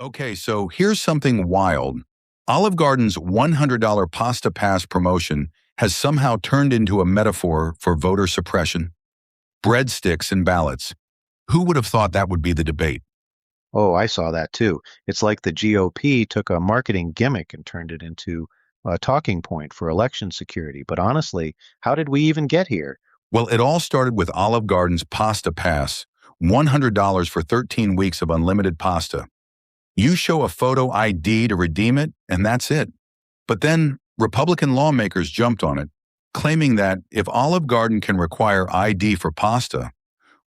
Okay, so here's something wild. Olive Garden's $100 pasta pass promotion has somehow turned into a metaphor for voter suppression. Breadsticks and ballots. Who would have thought that would be the debate? Oh, I saw that too. It's like the GOP took a marketing gimmick and turned it into a talking point for election security. But honestly, how did we even get here? Well, it all started with Olive Garden's pasta pass, $100 for 13 weeks of unlimited pasta. You show a photo ID to redeem it, and that's it. But then Republican lawmakers jumped on it, claiming that if Olive Garden can require ID for pasta,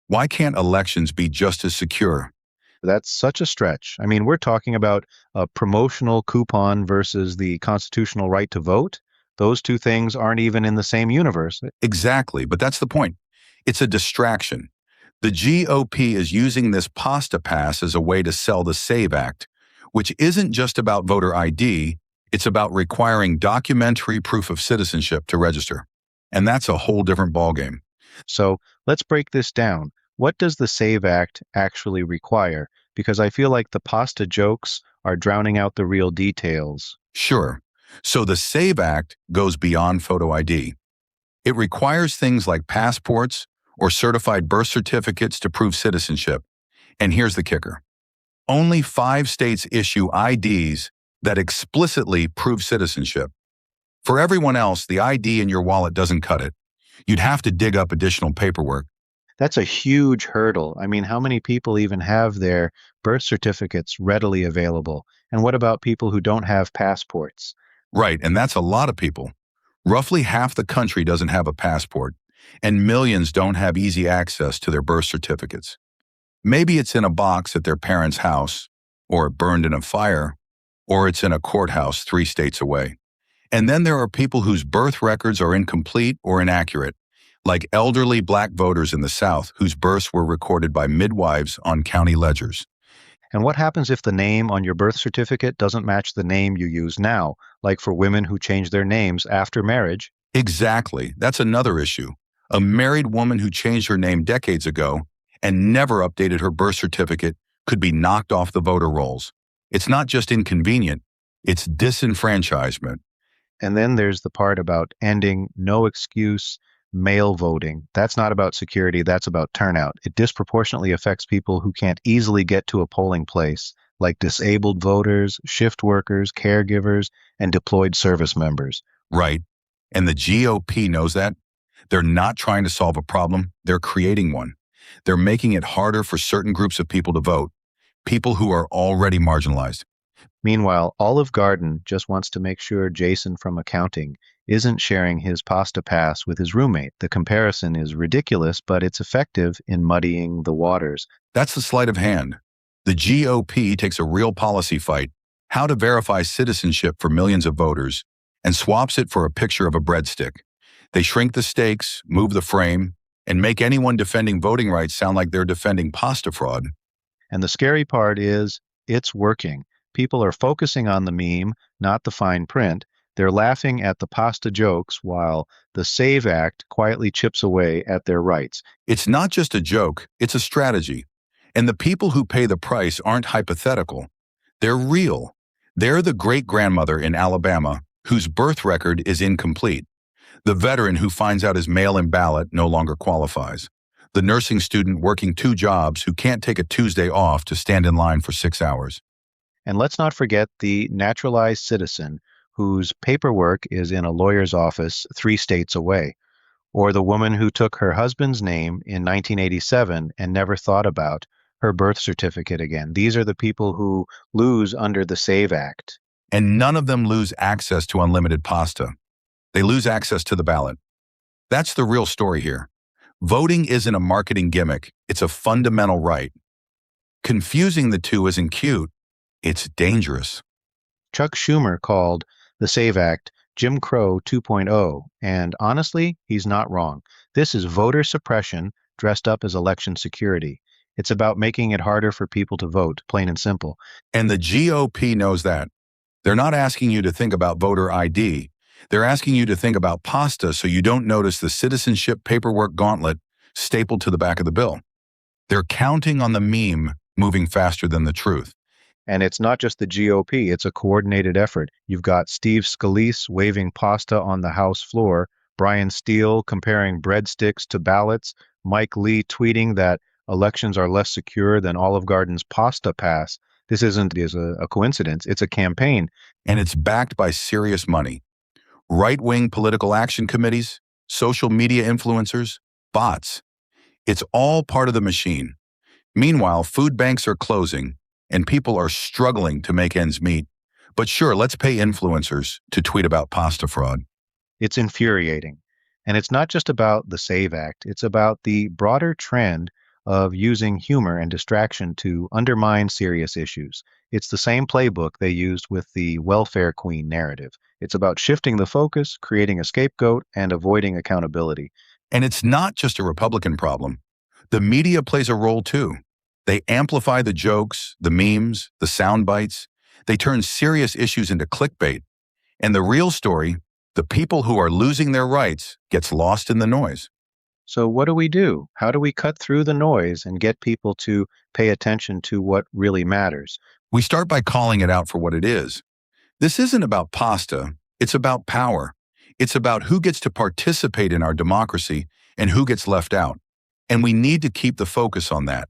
why can't elections be just as secure? That's such a stretch. I mean, we're talking about a promotional coupon versus the constitutional right to vote. Those two things aren't even in the same universe. Exactly, but that's the point. It's a distraction. The GOP is using this pasta pass as a way to sell the SAVE Act, which isn't just about voter ID, it's about requiring documentary proof of citizenship to register. And that's a whole different ballgame. So let's break this down. What does the SAVE Act actually require? Because I feel like the pasta jokes are drowning out the real details. Sure. So the SAVE Act goes beyond photo ID. It requires things like passports or certified birth certificates to prove citizenship. And here's the kicker. Only 5 states issue IDs that explicitly prove citizenship. For everyone else, the ID in your wallet doesn't cut it. You'd have to dig up additional paperwork. That's a huge hurdle. I mean, how many people even have their birth certificates readily available? And what about people who don't have passports? Right, and that's a lot of people. Roughly half the country doesn't have a passport, and millions don't have easy access to their birth certificates. Maybe it's in a box at their parents' house, or burned in a fire, or it's in a courthouse 3 states away. And then there are people whose birth records are incomplete or inaccurate, like elderly Black voters in the South whose births were recorded by midwives on county ledgers. And what happens if the name on your birth certificate doesn't match the name you use now, like for women who change their names after marriage? Exactly, that's another issue. A married woman who changed her name decades ago and never updated her birth certificate could be knocked off the voter rolls. It's not just inconvenient, it's disenfranchisement. And then there's the part about ending no excuse mail voting. That's not about security, that's about turnout. It disproportionately affects people who can't easily get to a polling place, like disabled voters, shift workers, caregivers, and deployed service members. Right. And the GOP knows that. They're not trying to solve a problem, they're creating one. They're making it harder for certain groups of people to vote, people who are already marginalized. Meanwhile, Olive Garden just wants to make sure Jason from accounting isn't sharing his pasta pass with his roommate. The comparison is ridiculous, but it's effective in muddying the waters. That's the sleight of hand. The GOP takes a real policy fight, how to verify citizenship for millions of voters, and swaps it for a picture of a breadstick. They shrink the stakes, move the frame, and make anyone defending voting rights sound like they're defending pasta fraud. And the scary part is it's working. People are focusing on the meme, not the fine print. They're laughing at the pasta jokes while the SAVE Act quietly chips away at their rights. It's not just a joke, it's a strategy. And the people who pay the price aren't hypothetical. They're real. They're the great-grandmother in Alabama whose birth record is incomplete, the veteran who finds out his mail-in ballot no longer qualifies, the nursing student working 2 jobs who can't take a Tuesday off to stand in line for 6 hours. And let's not forget the naturalized citizen whose paperwork is in a lawyer's office 3 states away, or the woman who took her husband's name in 1987 and never thought about her birth certificate again. These are the people who lose under the SAVE Act. And none of them lose access to unlimited pasta. They lose access to the ballot. That's the real story here. Voting isn't a marketing gimmick, it's a fundamental right. Confusing the two isn't cute, it's dangerous. Chuck Schumer called the SAVE Act Jim Crow 2.0, and honestly, he's not wrong. This is voter suppression dressed up as election security. It's about making it harder for people to vote, plain and simple. And the GOP knows that. They're not asking you to think about voter ID. They're asking you to think about pasta so you don't notice the citizenship paperwork gauntlet stapled to the back of the bill. They're counting on the meme moving faster than the truth. And it's not just the GOP, it's a coordinated effort. You've got Steve Scalise waving pasta on the House floor, Brian Steele comparing breadsticks to ballots, Mike Lee tweeting that elections are less secure than Olive Garden's pasta pass. This isn't is a coincidence, it's a campaign. And it's backed by serious money. Right-wing political action committees, social media influencers, bots. It's all part of the machine. Meanwhile, food banks are closing, and people are struggling to make ends meet. But sure, let's pay influencers to tweet about pasta fraud. It's infuriating. And it's not just about the SAVE Act, it's about the broader trend of using humor and distraction to undermine serious issues. It's the same playbook they used with the welfare queen narrative. It's about shifting the focus, creating a scapegoat, and avoiding accountability. And it's not just a Republican problem. The media plays a role too. They amplify the jokes, the memes, the sound bites. They turn serious issues into clickbait. And the real story, the people who are losing their rights, gets lost in the noise. So, what do we do? How do we cut through the noise and get people to pay attention to what really matters? We start by calling it out for what it is. This isn't about pasta, it's about power. It's about who gets to participate in our democracy and who gets left out. And we need to keep the focus on that.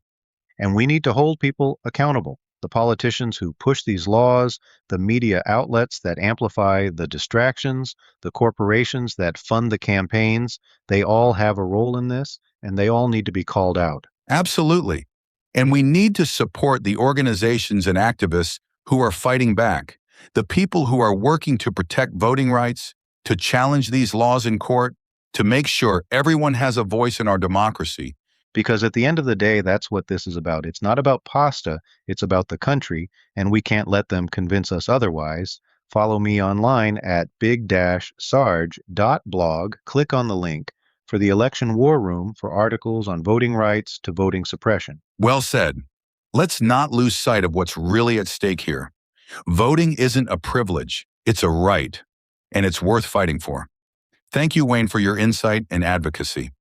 And we need to hold people accountable. The politicians who push these laws, the media outlets that amplify the distractions, the corporations that fund the campaigns, they all have a role in this, and they all need to be called out. Absolutely. And we need to support the organizations and activists who are fighting back, the people who are working to protect voting rights, to challenge these laws in court, to make sure everyone has a voice in our democracy. Because at the end of the day, that's what this is about. It's not about pasta, it's about the country, and we can't let them convince us otherwise. Follow me online at big-sarge.blog. Click on the link for the Election War Room for articles on voting rights to voting suppression. Well said. Let's not lose sight of what's really at stake here. Voting isn't a privilege, it's a right, and it's worth fighting for. Thank you, Wayne, for your insight and advocacy.